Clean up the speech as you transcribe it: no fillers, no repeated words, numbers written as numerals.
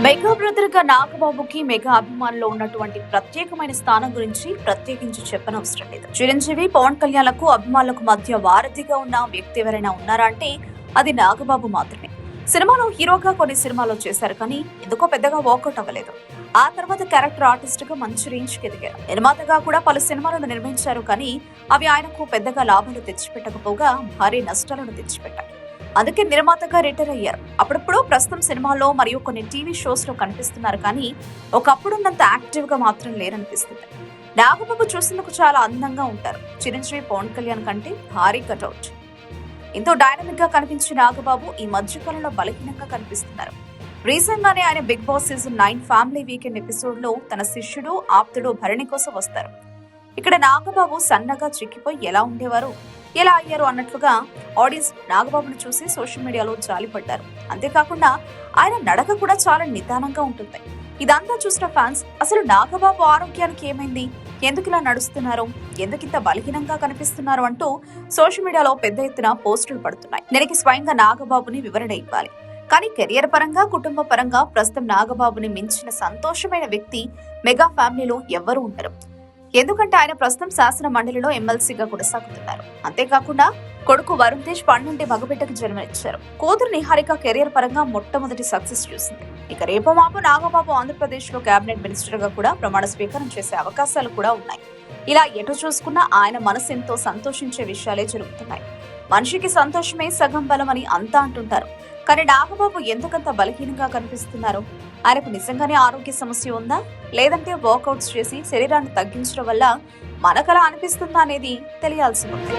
Mega brother గా నాగబాబుకి mega అభిమానులు ఉన్నటువంటి ప్రత్యేకమైన స్థానం గురించి ప్రత్యేకించి చెప్పనవసరం లేదు. చిరంజీవి, పవన్ కళ్యాణ్లకు అభిమానులకు మధ్య వారధిగా ఉన్న వ్యక్తి ఎవరైనా ఉన్నారా అంటే అది నాగబాబు మాత్రమే. సినిమాలో హీరోగా కొన్ని సినిమాలు చేశారు, కానీ ఎందుకో పెద్దగా వర్కౌట్ అవ్వలేదు. ఆ తర్వాత క్యారెక్టర్ ఆర్టిస్ట్ గా మంచి రేంజ్ కి ఎదిగారు. నిర్మాతగా కూడా పలు సినిమాలను నిర్మించారు, కానీ అవి ఆయనకు పెద్దగా లాభాలు తెచ్చిపెట్టకపోగా భారీ నష్టాలను తెచ్చిపెట్టాయి. అందుకే నిర్మాతగా రిటైర్ అయ్యారు. అప్పుడప్పుడు ప్రస్తుతం సినిమాల్లో మరియు కొన్ని టీవీ షోస్ లో కనిపిస్తున్నారు, కానీ ఒకప్పుడున్నంత యాక్టివ్ గా మాత్రం లేరనిపిస్తుంది. నాగబాబు చూసేందుకు చాలా అందంగా ఉంటారు. చిరంజీవి, పవన్ కళ్యాణ్ కంటే భారీ కటౌట్. ఎంతో డైనమిక్ గా కనిపించే నాగబాబు ఈ మధ్యకాలంలో బలహీనంగా కనిపిస్తున్నారు. రీసెంట్ గానే ఆయన big boss season 9 family weekend episode లో తన శిష్యుడు, ఆప్తుడు భరణి కోసం వస్తారు. ఇక్కడ నాగబాబు సన్నగా చిక్కిపోయి ఎలా ఉండేవారు, ఎలా అయ్యారు అన్నట్లుగా ఆడియన్స్ నాగబాబును చూసి సోషల్ మీడియాలో జాలిపడ్డారు. అంతేకాకుండా ఆయన నడక కూడా చాలా నిదానంగా ఉంటుంది. ఇదంతా చూసిన ఫ్యాన్స్ అసలు నాగబాబు ఆరోగ్యానికి ఏమైంది, ఎందుకు ఇలా నడుస్తున్నారు, ఎందుకింత బలహీనంగా కనిపిస్తున్నారు అంటూ సోషల్ మీడియాలో పెద్ద ఎత్తున పోస్టులు పడుతున్నాయి. దీనికి స్వయంగా నాగబాబుని వివరణ ఇవ్వాలి. కానీ కెరియర్ పరంగా, కుటుంబ పరంగా ప్రస్తుతం నాగబాబుని మించిన సంతోషమైన వ్యక్తి మెగా ఫ్యామిలీలో ఎవ్వరూ ఉండరు. ఎందుకంటే ఆయన ప్రస్తుతం శాసన మండలిలో ఎమ్మెల్సీగా కొనసాగుతున్నారు. అంతేకాకుండా కొడుకు వరుణ్ తేజ్ పన్నుంటి మగబిడ్డకు జన్మనిచ్చారు. కూతురు నిహారిక కెరియర్ పరంగా మొట్టమొదటి సక్సెస్ చూసింది. ఇక రేపు మాపు నాగబాబు ఆంధ్రప్రదేశ్ లో కేబినెట్ మినిస్టర్ గా కూడా ప్రమాణ స్వీకారం చేసే అవకాశాలు కూడా ఉన్నాయి. ఇలా ఎటు చూసుకున్నా ఆయన మనసు ఎంతో సంతోషించే విషయాలే జరుగుతున్నాయి. మనిషికి సంతోషమే సగం బలం అని అంతా అంటుంటారు. కానీ నాగబాబు ఎందుకంత బలహీనంగా కనిపిస్తున్నారు? ఆయనకు నిజంగానే ఆరోగ్య సమస్య ఉందా, లేదంటే వర్కౌట్స్ చేసి శరీరాన్ని తగ్గించడం వల్ల మనకలా అనిపిస్తుందా అనేది తెలియాల్సి ఉంది.